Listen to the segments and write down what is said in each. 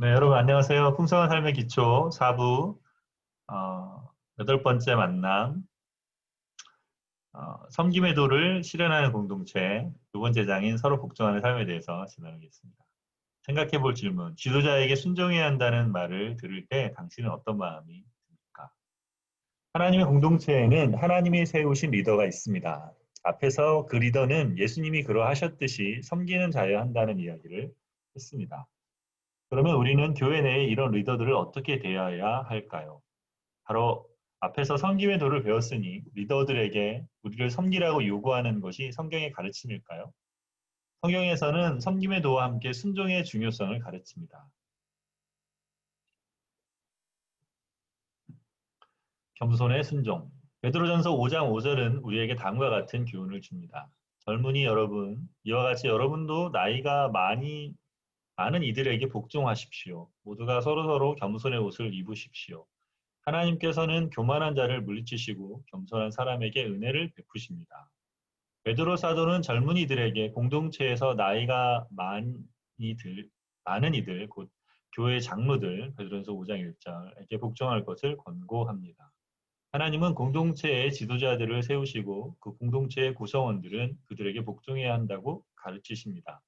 네, 여러분 안녕하세요. 풍성한 삶의 기초 4부 여덟 번째 만남 섬김의 도를 실현하는 공동체 두 번째 장인 서로 복종하는 삶에 대해서 진행하겠습니다. 생각해 볼 질문. 지도자에게 순종해야 한다는 말을 들을 때 당신은 어떤 마음이 듭니까? 하나님의 공동체에는 하나님이 세우신 리더가 있습니다. 앞에서 그 리더는 예수님이 그러하셨듯이 섬기는 자여야 한다는 이야기를 했습니다. 그러면 우리는 교회 내에 이런 리더들을 어떻게 대해야 할까요? 바로 앞에서 섬김의 도를 배웠으니 리더들에게 우리를 섬기라고 요구하는 것이 성경의 가르침일까요? 성경에서는 섬김의 도와 함께 순종의 중요성을 가르칩니다. 겸손의 순종. 베드로전서 5장 5절은 우리에게 다음과 같은 교훈을 줍니다. 젊은이 여러분, 이와 같이 여러분도 나이가 많은 이들에게 복종하십시오. 모두가 서로서로 겸손의 옷을 입으십시오. 하나님께서는 교만한 자를 물리치시고 겸손한 사람에게 은혜를 베푸십니다. 베드로 사도는 젊은이들에게 공동체에서 나이가 많은 이들, 곧 교회 장로들, 베드로전서 5장 1절에게 복종할 것을 권고합니다. 하나님은 공동체의 지도자들을 세우시고 그 공동체의 구성원들은 그들에게 복종해야 한다고 가르치십니다.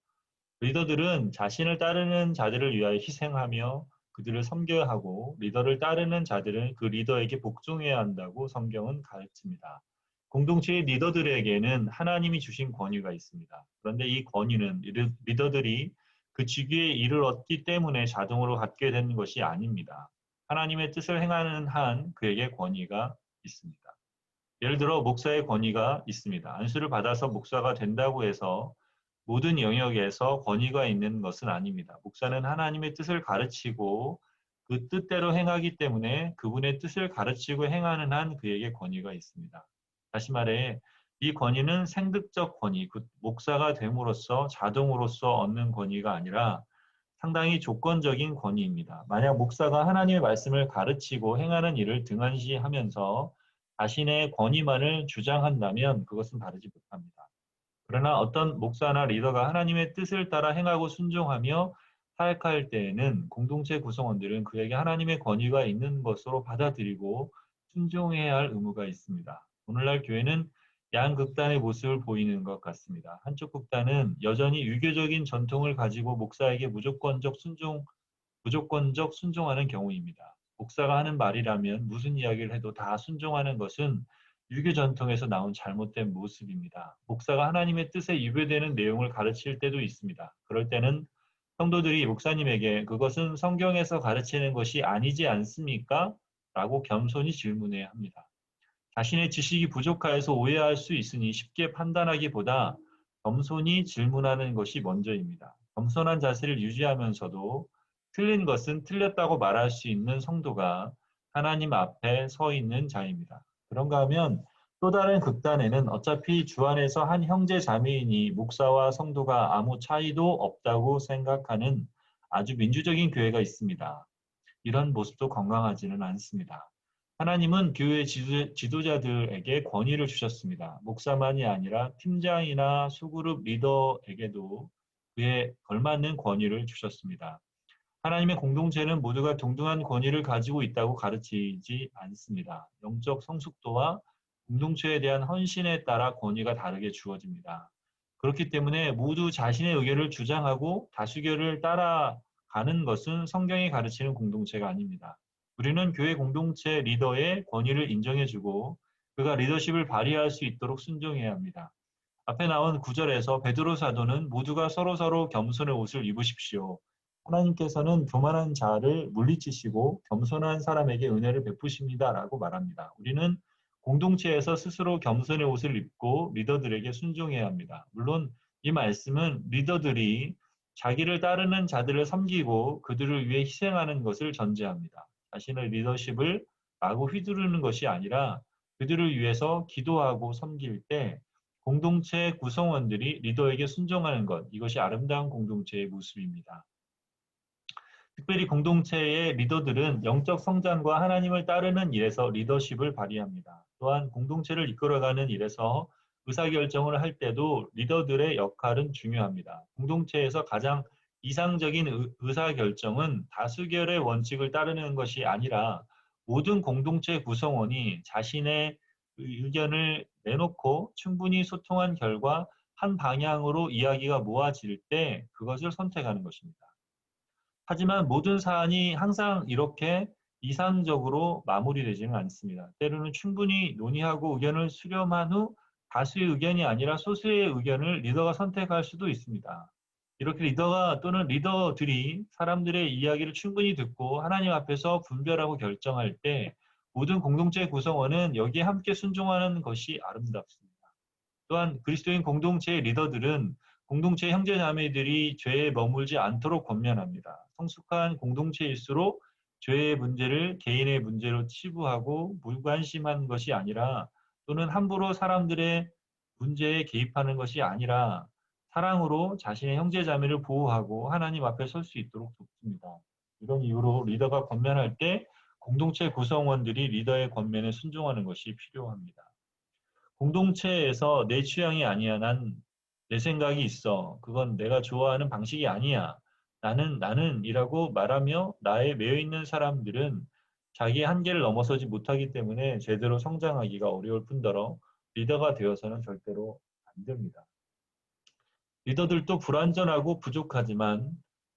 리더들은 자신을 따르는 자들을 위하여 희생하며 그들을 섬겨야 하고 리더를 따르는 자들은 그 리더에게 복종해야 한다고 성경은 가르칩니다. 공동체의 리더들에게는 하나님이 주신 권위가 있습니다. 그런데 이 권위는 리더들이 그 직위의 일을 얻기 때문에 자동으로 갖게 되는 것이 아닙니다. 하나님의 뜻을 행하는 한 그에게 권위가 있습니다. 예를 들어 목사의 권위가 있습니다. 안수를 받아서 목사가 된다고 해서 모든 영역에서 권위가 있는 것은 아닙니다. 목사는 하나님의 뜻을 가르치고 그 뜻대로 행하기 때문에 그분의 뜻을 가르치고 행하는 한 그에게 권위가 있습니다. 다시 말해 이 권위는 생득적 권위, 그 목사가 됨으로써 자동으로서 얻는 권위가 아니라 상당히 조건적인 권위입니다. 만약 목사가 하나님의 말씀을 가르치고 행하는 일을 등한시하면서 자신의 권위만을 주장한다면 그것은 바르지 못합니다. 그러나 어떤 목사나 리더가 하나님의 뜻을 따라 행하고 순종하며 사역할 때에는 공동체 구성원들은 그에게 하나님의 권위가 있는 것으로 받아들이고 순종해야 할 의무가 있습니다. 오늘날 교회는 양극단의 모습을 보이는 것 같습니다. 한쪽 극단은 여전히 유교적인 전통을 가지고 목사에게 무조건적 순종하는 경우입니다. 목사가 하는 말이라면 무슨 이야기를 해도 다 순종하는 것은 유교 전통에서 나온 잘못된 모습입니다. 목사가 하나님의 뜻에 위배되는 내용을 가르칠 때도 있습니다. 그럴 때는 성도들이 목사님에게 그것은 성경에서 가르치는 것이 아니지 않습니까? 라고 겸손히 질문해야 합니다. 자신의 지식이 부족하여서 오해할 수 있으니 쉽게 판단하기보다 겸손히 질문하는 것이 먼저입니다. 겸손한 자세를 유지하면서도 틀린 것은 틀렸다고 말할 수 있는 성도가 하나님 앞에 서 있는 자입니다. 그런가 하면 또 다른 극단에는 어차피 주 안에서 한 형제 자매이니 목사와 성도가 아무 차이도 없다고 생각하는 아주 민주적인 교회가 있습니다. 이런 모습도 건강하지는 않습니다. 하나님은 교회 지도자들에게 권위를 주셨습니다. 목사만이 아니라 팀장이나 소그룹 리더에게도 그에 걸맞는 권위를 주셨습니다. 하나님의 공동체는 모두가 동등한 권위를 가지고 있다고 가르치지 않습니다. 영적 성숙도와 공동체에 대한 헌신에 따라 권위가 다르게 주어집니다. 그렇기 때문에 모두 자신의 의견을 주장하고 다수결을 따라가는 것은 성경이 가르치는 공동체가 아닙니다. 우리는 교회 공동체 리더의 권위를 인정해주고 그가 리더십을 발휘할 수 있도록 순종해야 합니다. 앞에 나온 구절에서 베드로 사도는 모두가 서로서로 겸손의 옷을 입으십시오. 하나님께서는 교만한 자를 물리치시고 겸손한 사람에게 은혜를 베푸십니다라고 말합니다. 우리는 공동체에서 스스로 겸손의 옷을 입고 리더들에게 순종해야 합니다. 물론 이 말씀은 리더들이 자기를 따르는 자들을 섬기고 그들을 위해 희생하는 것을 전제합니다. 자신의 리더십을 마구 휘두르는 것이 아니라 그들을 위해서 기도하고 섬길 때 공동체 구성원들이 리더에게 순종하는 것, 이것이 아름다운 공동체의 모습입니다. 특별히 공동체의 리더들은 영적 성장과 하나님을 따르는 일에서 리더십을 발휘합니다. 또한 공동체를 이끌어가는 일에서 의사결정을 할 때도 리더들의 역할은 중요합니다. 공동체에서 가장 이상적인 의사결정은 다수결의 원칙을 따르는 것이 아니라 모든 공동체 구성원이 자신의 의견을 내놓고 충분히 소통한 결과 한 방향으로 이야기가 모아질 때 그것을 선택하는 것입니다. 하지만 모든 사안이 항상 이렇게 이상적으로 마무리되지는 않습니다. 때로는 충분히 논의하고 의견을 수렴한 후 다수의 의견이 아니라 소수의 의견을 리더가 선택할 수도 있습니다. 이렇게 리더가 또는 리더들이 사람들의 이야기를 충분히 듣고 하나님 앞에서 분별하고 결정할 때 모든 공동체 구성원은 여기에 함께 순종하는 것이 아름답습니다. 또한 그리스도인 공동체의 리더들은 공동체 형제 자매들이 죄에 머물지 않도록 권면합니다. 성숙한 공동체일수록 죄의 문제를 개인의 문제로 치부하고 무관심한 것이 아니라 또는 함부로 사람들의 문제에 개입하는 것이 아니라 사랑으로 자신의 형제 자매를 보호하고 하나님 앞에 설 수 있도록 돕습니다. 이런 이유로 리더가 권면할 때 공동체 구성원들이 리더의 권면에 순종하는 것이 필요합니다. 공동체에서 내 취향이 아니야. 난 내 생각이 있어. 그건 내가 좋아하는 방식이 아니야. 나는이라고 말하며 나에 매여 있는 사람들은 자기의 한계를 넘어서지 못하기 때문에 제대로 성장하기가 어려울 뿐더러 리더가 되어서는 절대로 안 됩니다. 리더들도 불완전하고 부족하지만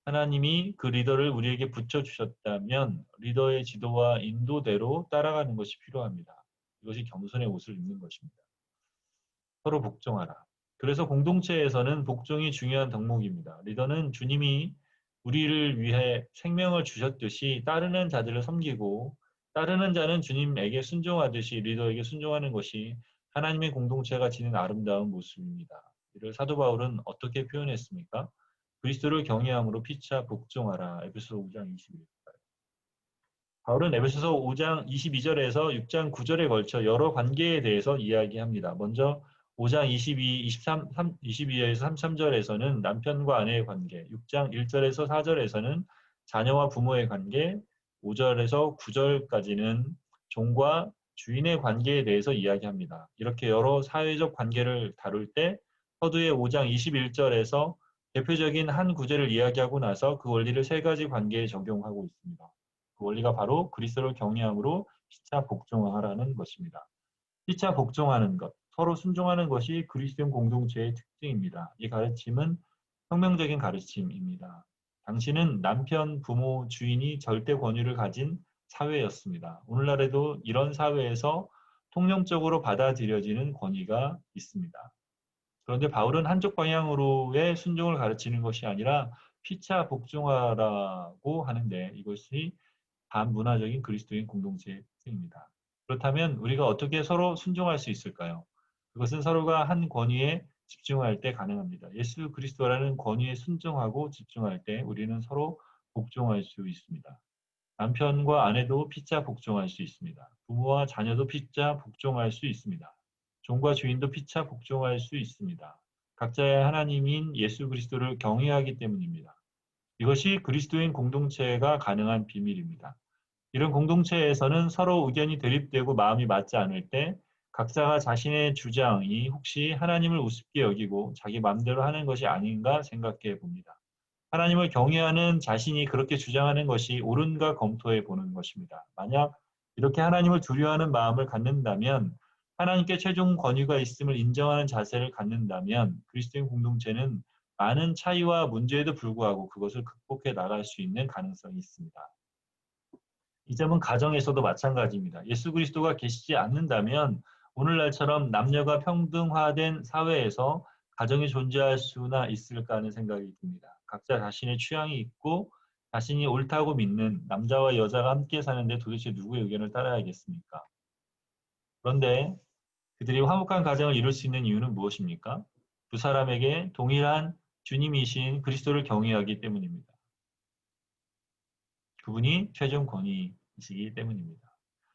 하나님이 그 리더를 우리에게 붙여주셨다면 리더의 지도와 인도대로 따라가는 것이 필요합니다. 이것이 겸손의 옷을 입는 것입니다. 서로 복종하라. 그래서 공동체에서는 복종이 중요한 덕목입니다. 리더는 주님이 우리를 위해 생명을 주셨듯이 따르는 자들을 섬기고 따르는 자는 주님에게 순종하듯이 리더에게 순종하는 것이 하나님의 공동체가 지닌 아름다운 모습입니다. 이를 사도 바울은 어떻게 표현했습니까? 그리스도를 경외함으로 피차 복종하라. 에베소서 5장 21절. 바울은 에베소서 5장 22절에서 6장 9절에 걸쳐 여러 관계에 대해서 이야기합니다. 먼저 5장 22에서 33절에서는 남편과 아내의 관계, 6장 1절에서 4절에서는 자녀와 부모의 관계, 5절에서 9절까지는 종과 주인의 관계에 대해서 이야기합니다. 이렇게 여러 사회적 관계를 다룰 때 서두의 5장 21절에서 대표적인 한 구절을 이야기하고 나서 그 원리를 세 가지 관계에 적용하고 있습니다. 그 원리가 바로 그리스도를 경외함으로 피차 복종하라는 것입니다. 피차 복종하는 것, 서로 순종하는 것이 그리스도인 공동체의 특징입니다. 이 가르침은 혁명적인 가르침입니다. 당시는 남편, 부모, 주인이 절대 권위를 가진 사회였습니다. 오늘날에도 이런 사회에서 통념적으로 받아들여지는 권위가 있습니다. 그런데 바울은 한쪽 방향으로의 순종을 가르치는 것이 아니라 피차 복종하라고 하는데 이것이 반문화적인 그리스도인 공동체의 특징입니다. 그렇다면 우리가 어떻게 서로 순종할 수 있을까요? 그것은 서로가 한 권위에 집중할 때 가능합니다. 예수 그리스도라는 권위에 순종하고 집중할 때 우리는 서로 복종할 수 있습니다. 남편과 아내도 피차 복종할 수 있습니다. 부모와 자녀도 피차 복종할 수 있습니다. 종과 주인도 피차 복종할 수 있습니다. 각자의 하나님인 예수 그리스도를 경외하기 때문입니다. 이것이 그리스도인 공동체가 가능한 비밀입니다. 이런 공동체에서는 서로 의견이 대립되고 마음이 맞지 않을 때 각자가 자신의 주장이 혹시 하나님을 우습게 여기고 자기 마음대로 하는 것이 아닌가 생각해 봅니다. 하나님을 경외하는 자신이 그렇게 주장하는 것이 옳은가 검토해 보는 것입니다. 만약 이렇게 하나님을 두려워하는 마음을 갖는다면 하나님께 최종 권위가 있음을 인정하는 자세를 갖는다면 그리스도인 공동체는 많은 차이와 문제에도 불구하고 그것을 극복해 나갈 수 있는 가능성이 있습니다. 이 점은 가정에서도 마찬가지입니다. 예수 그리스도가 계시지 않는다면 오늘날처럼 남녀가 평등화된 사회에서 가정이 존재할 수나 있을까 하는 생각이 듭니다. 각자 자신의 취향이 있고 자신이 옳다고 믿는 남자와 여자가 함께 사는데 도대체 누구의 의견을 따라야겠습니까? 그런데 그들이 화목한 가정을 이룰 수 있는 이유는 무엇입니까? 두 사람에게 동일한 주님이신 그리스도를 경외하기 때문입니다. 그분이 최종 권위이시기 때문입니다.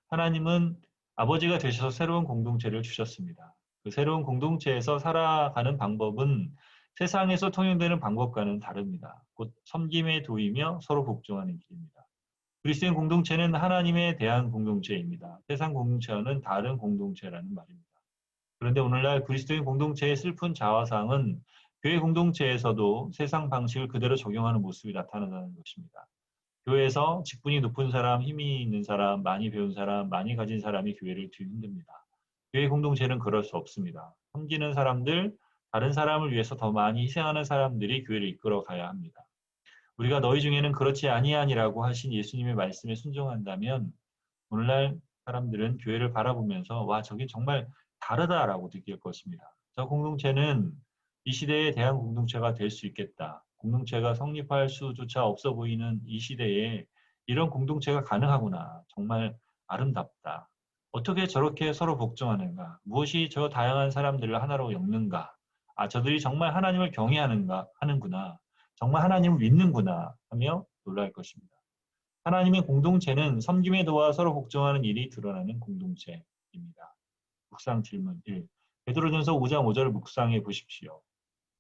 하나님은 아버지가 되셔서 새로운 공동체를 주셨습니다. 그 새로운 공동체에서 살아가는 방법은 세상에서 통용되는 방법과는 다릅니다. 곧 섬김에 도이며 서로 복종하는 길입니다. 그리스도인 공동체는 하나님에 대한 공동체입니다. 세상 공동체와는 다른 공동체라는 말입니다. 그런데 오늘날 그리스도인 공동체의 슬픈 자화상은 교회 공동체에서도 세상 방식을 그대로 적용하는 모습이 나타난다는 것입니다. 교회에서 직분이 높은 사람, 힘이 있는 사람, 많이 배운 사람, 많이 가진 사람이 교회를 뒤흔듭니다. 교회 공동체는 그럴 수 없습니다. 섬기는 사람들, 다른 사람을 위해서 더 많이 희생하는 사람들이 교회를 이끌어 가야 합니다. 우리가 너희 중에는 그렇지 아니하니라고 하신 예수님의 말씀에 순종한다면 오늘날 사람들은 교회를 바라보면서 와, 저게 정말 다르다라고 느낄 것입니다. 저 공동체는 이 시대의 대한 공동체가 될 수 있겠다. 공동체가 성립할 수조차 없어 보이는 이 시대에 이런 공동체가 가능하구나. 정말 아름답다. 어떻게 저렇게 서로 복종하는가? 무엇이 저 다양한 사람들을 하나로 엮는가? 아, 저들이 정말 하나님을 경외하는가? 하는구나. 정말 하나님을 믿는구나. 하며 놀랄 것입니다. 하나님의 공동체는 섬김의 도와 서로 복종하는 일이 드러나는 공동체입니다. 묵상 질문 1. 베드로전서 5장 5절을 묵상해 보십시오.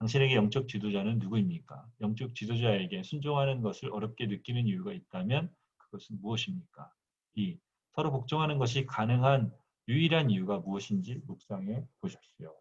당신에게 영적 지도자는 누구입니까? 영적 지도자에게 순종하는 것을 어렵게 느끼는 이유가 있다면 그것은 무엇입니까? 2. 서로 복종하는 것이 가능한 유일한 이유가 무엇인지 묵상해 보십시오.